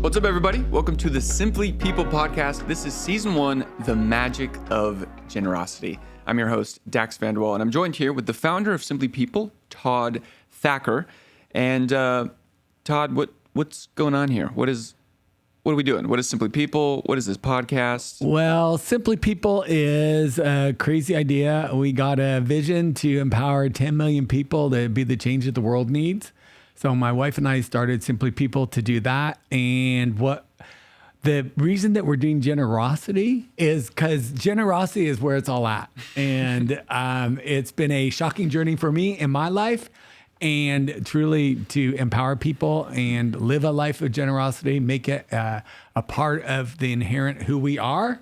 What's up, everybody? Welcome to the Simply People podcast. This is season 1, The Magic of Generosity. I'm your host, Dax Vanderwall, and I'm joined here with the founder of Simply People, Todd Thacker. And Todd, what's going on here? What are we doing? What is Simply People? What is this podcast? Well, Simply People is a crazy idea. We got a vision to empower 10 million people to be the change that the world needs. So my wife and I started Simply People to do that. And the reason that we're doing generosity is because generosity is where it's all at. And it's been a shocking journey for me in my life. And truly to empower people and live a life of generosity, make it a part of the inherent who we are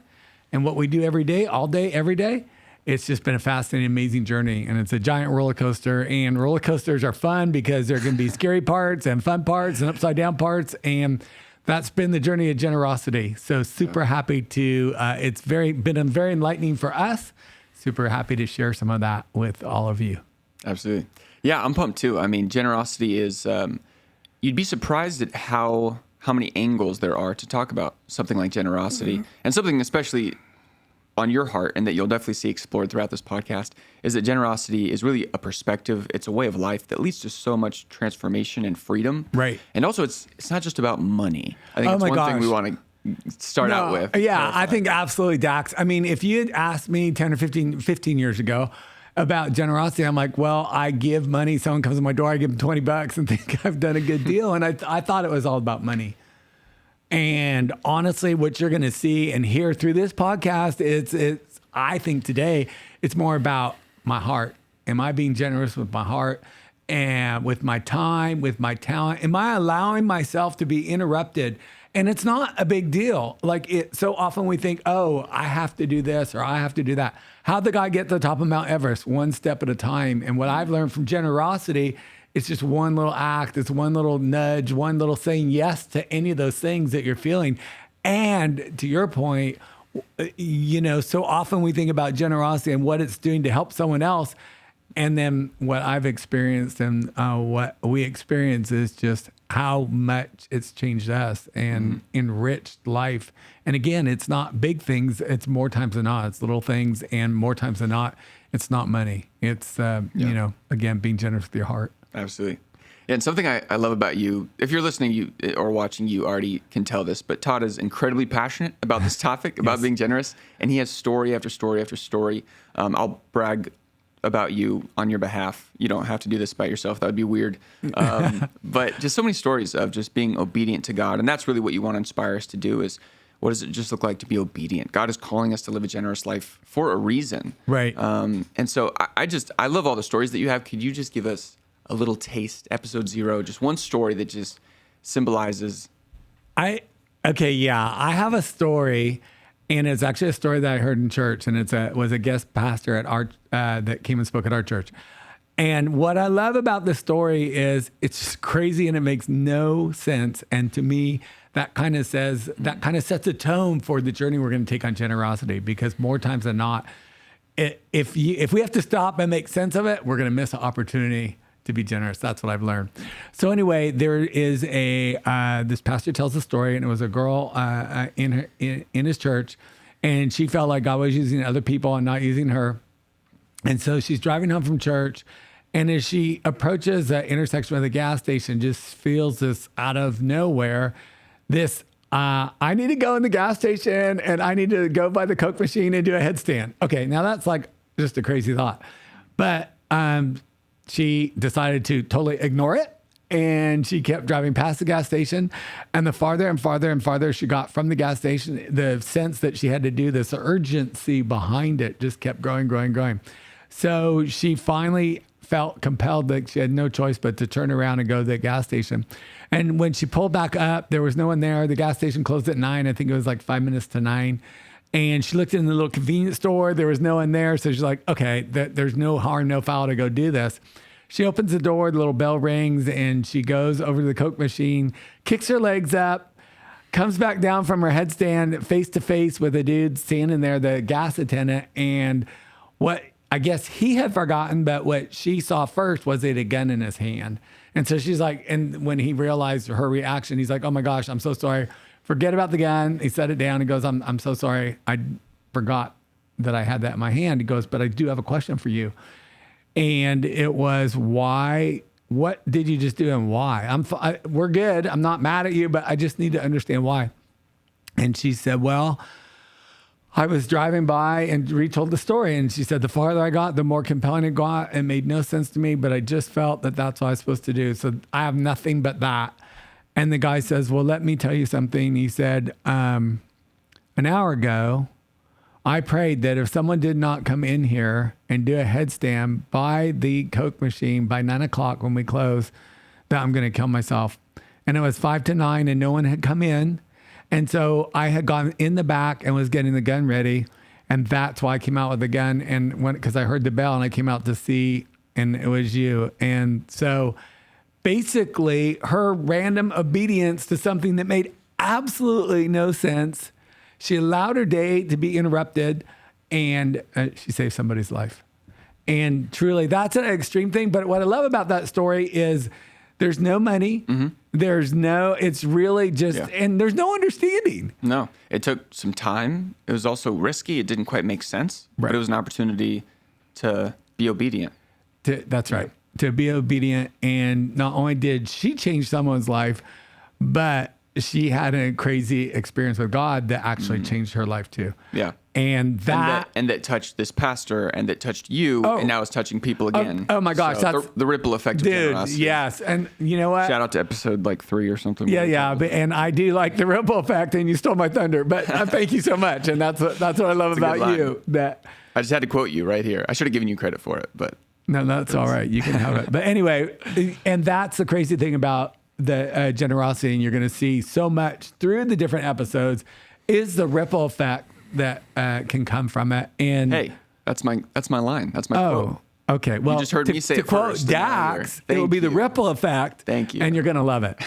and what we do every day, all day, every day. It's just been a fascinating, amazing journey. And it's a giant roller coaster. And roller coasters are fun because there are going to be scary parts and fun parts and upside down parts. And that's been the journey of generosity. So super happy to, it's been very enlightening for us. Super happy to share some of that with all of you. Absolutely. Yeah, I'm pumped too. I mean, generosity is, you'd be surprised at how many angles there are to talk about something like generosity. Mm-hmm. And something especially on your heart, and that you'll definitely see explored throughout this podcast, is that generosity is really a perspective. It's a way of life that leads to so much transformation and freedom. Right. And also, it's not just about money. I think it's one thing we want to start out with. Yeah, I think absolutely, Dax. I mean, if you had asked me 10 or 15 years ago about generosity, I'm like, well, I give money. Someone comes to my door, I give them $20 and think I've done a good deal. And I thought it was all about money. And honestly, what you're going to see and hear through this podcast, it's I think today, it's more about my heart. Am I being generous with my heart and with my time, with my talent? Am I allowing myself to be interrupted? And it's not a big deal. So often we think, oh, I have to do this or I have to do that. How'd the guy get to the top of Mount Everest? One step at a time. And what I've learned from generosity, it's just one little act. It's one little nudge, one little saying yes to any of those things that you're feeling. And to your point, so often we think about generosity and what it's doing to help someone else. And then what I've experienced and what we experience is just how much it's changed us and enriched life. And again, it's not big things. It's more times than not. It's little things. And more times than not, it's not money. It's, again, being generous with your heart. Absolutely. Yeah, and something I love about you, if you're listening or watching, you already can tell this, but Todd is incredibly passionate about this topic, about being generous. And he has story after story after story. I'll brag about you on your behalf. You don't have to do this by yourself. That would be weird. But just so many stories of just being obedient to God. And that's really what you want to inspire us to do is, what does it just look like to be obedient? God is calling us to live a generous life for a reason. Right. And so I love all the stories that you have. Could you just give us a little taste, episode 0, just one story that just symbolizes? I have a story. And it's actually a story that I heard in church, and was a guest pastor at our that came and spoke at our church. And what I love about this story is it's just crazy and it makes no sense. And to me, that kind of sets a tone for the journey we're going to take on generosity. Because more times than not, if we have to stop and make sense of it, we're going to miss an opportunity to be generous. That's what I've learned. So anyway, there is this pastor tells a story, and it was a girl in his church, and she felt like God was using other people and not using her. And so she's driving home from church, and as she approaches the intersection with a gas station, just feels this out of nowhere, I need to go in the gas station, and I need to go by the Coke machine and do a headstand. Okay, now that's like just a crazy thought. But she decided to totally ignore it, and she kept driving past the gas station. And the farther and farther and farther she got from the gas station, the sense that she had to do this, urgency behind it just kept growing. So she finally felt compelled that she had no choice but to turn around and go to the gas station. And when she pulled back up, there was no one there. The gas station closed at 9. I think it was like 5 minutes to 9. And she looked in the little convenience store. There was no one there. So she's like, okay, there's no harm, no foul to go do this. She opens the door, the little bell rings, and she goes over to the Coke machine, kicks her legs up, comes back down from her headstand face to face with a dude standing there, the gas attendant. And what I guess he had forgotten, but what she saw first was a gun in his hand. And so she's like, and when he realized her reaction, he's like, oh my gosh, I'm so sorry. Forget about the gun. He set it down. He goes, I'm so sorry. I forgot that I had that in my hand. He goes, but I do have a question for you. And it was, why? What did you just do and why? We're good. I'm not mad at you, but I just need to understand why. And she said, well, I was driving by and retold the story. And she said, the farther I got, the more compelling it got. It made no sense to me, but I just felt that that's what I was supposed to do. So I have nothing but that. And the guy says, well, let me tell you something. He said, an hour ago, I prayed that if someone did not come in here and do a headstand by the Coke machine by 9 o'clock when we close, that I'm going to kill myself. And it was 5 to 9 and no one had come in. And so I had gone in the back and was getting the gun ready. And that's why I came out with the gun. And because I heard the bell and I came out to see, and it was you. And so basically her random obedience to something that made absolutely no sense. She allowed her day to be interrupted, and she saved somebody's life. And truly, that's an extreme thing. But what I love about that story is there's no money. Mm-hmm. It's really just, and there's no understanding. No, it took some time. It was also risky. It didn't quite make sense, but it was an opportunity to be obedient. That's right. To be obedient. And not only did she change someone's life, but she had a crazy experience with God that actually changed her life too. Yeah. And that touched this pastor, and that touched you, and now it's touching people again. Oh my gosh, so that's the ripple effect of generosity. Yes. And you know what? Shout out to episode 3 or something. Yeah. And I do like the ripple effect, and you stole my thunder. But thank you so much, and that's what I love about you. That I just had to quote you right here. I should have given you credit for it, but no, that's all right. You can have it. But anyway, and that's the crazy thing about the generosity, and you're going to see so much through the different episodes, is the ripple effect that can come from it. And hey, that's my line. That's my quote. Okay. Well, you just heard me say it quote first. Dax, it will be the ripple effect. Thank you. And you're going to love it.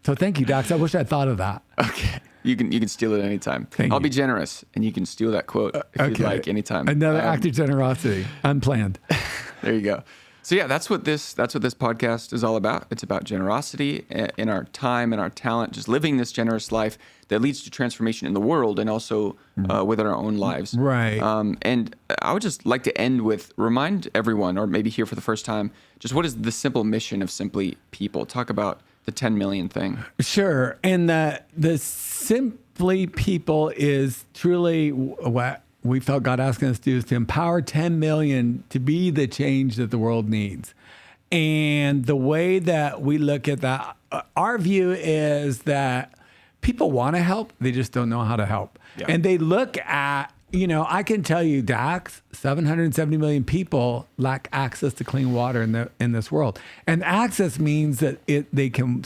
So thank you, Dax. I wish I'd thought of that. Okay. You can steal it anytime. I'll be generous, and you can steal that quote if you'd like anytime. Another act of generosity, unplanned. There you go. So yeah, that's what this podcast is all about. It's about generosity in our time and our talent, just living this generous life that leads to transformation in the world and also within our own lives. Right. And I would just like to end with remind everyone, or maybe here for the first time, just what is the simple mission of Simply People? Talk about the 10 million thing. Sure. And the Simply People is truly what we felt God asking us to do, is to empower 10 million to be the change that the world needs. And the way that we look at that, our view is that people want to help, they just don't know how to help. Yeah. And they look at, I can tell you, Dax, 770 million people lack access to clean water in this world. And access means that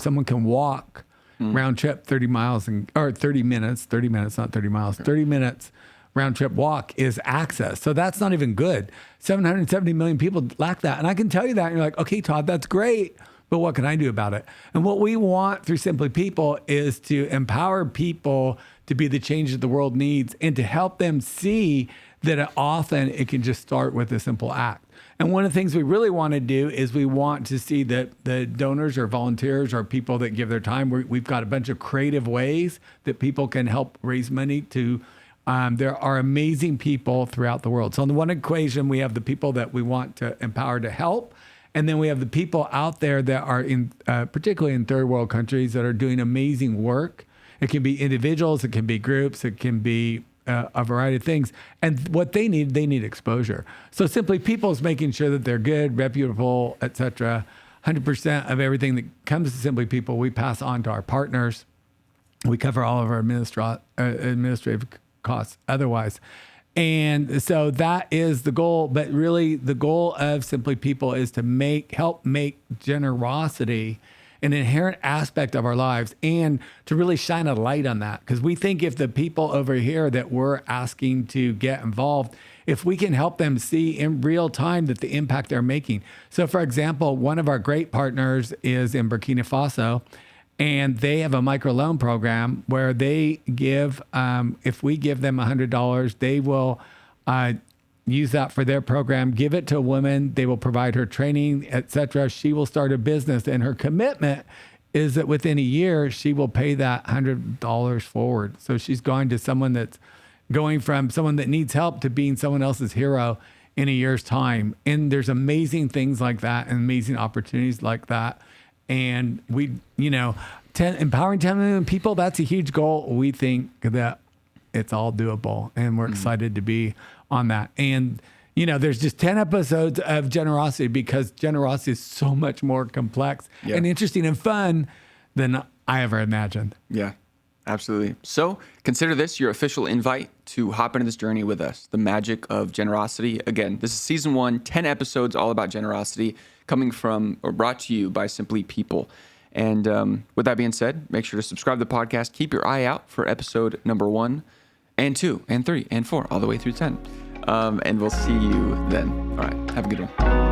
someone can walk round trip 30 miles or 30 minutes, not 30 miles, 30 minutes round trip walk is access. So that's not even good. 770 million people lack that. And I can tell you that. And you're like, okay, Todd, that's great. But what can I do about it? And what we want through Simply People is to empower people to be the change that the world needs, and to help them see that often it can just start with a simple act. And one of the things we really want to do is we want to see that the donors or volunteers or people that give their time, we've got a bunch of creative ways that people can help raise money to. There are amazing people throughout the world. So in the one equation, we have the people that we want to empower to help. And then we have the people out there that are particularly in third world countries, that are doing amazing work. It can be individuals, it can be groups, it can be a variety of things. And what they need exposure. So Simply People is making sure that they're good, reputable, et cetera. 100% of everything that comes to Simply People, we pass on to our partners. We cover all of our administrative costs otherwise. And so that is the goal. But really, the goal of Simply People is to help make generosity an inherent aspect of our lives, and to really shine a light on that. Because we think if the people over here that we're asking to get involved, if we can help them see in real time that the impact they're making. So for example, one of our great partners is in Burkina Faso, and they have a microloan program where they give, if we give them $100, they will use that for their program, give it to a woman. They will provide her training, etc. She will start a business, and her commitment is that within a year, she will pay that $100 forward. So she's going to someone that's going from someone that needs help to being someone else's hero in a year's time. And there's amazing things like that and amazing opportunities like that. And we, empowering 10 million people, that's a huge goal. We think that it's all doable, and we're excited to be on that. And, there's just 10 episodes of generosity because generosity is so much more complex and interesting and fun than I ever imagined. Yeah, absolutely. So consider this your official invite to hop into this journey with us, the magic of generosity. Again, this is season 1, 10 episodes all about generosity, coming from or brought to you by Simply People. And with that being said, make sure to subscribe to the podcast. Keep your eye out for episode number 1 and 2 and 3 and 4, all the way through 10. And we'll see you then. All right. Have a good one.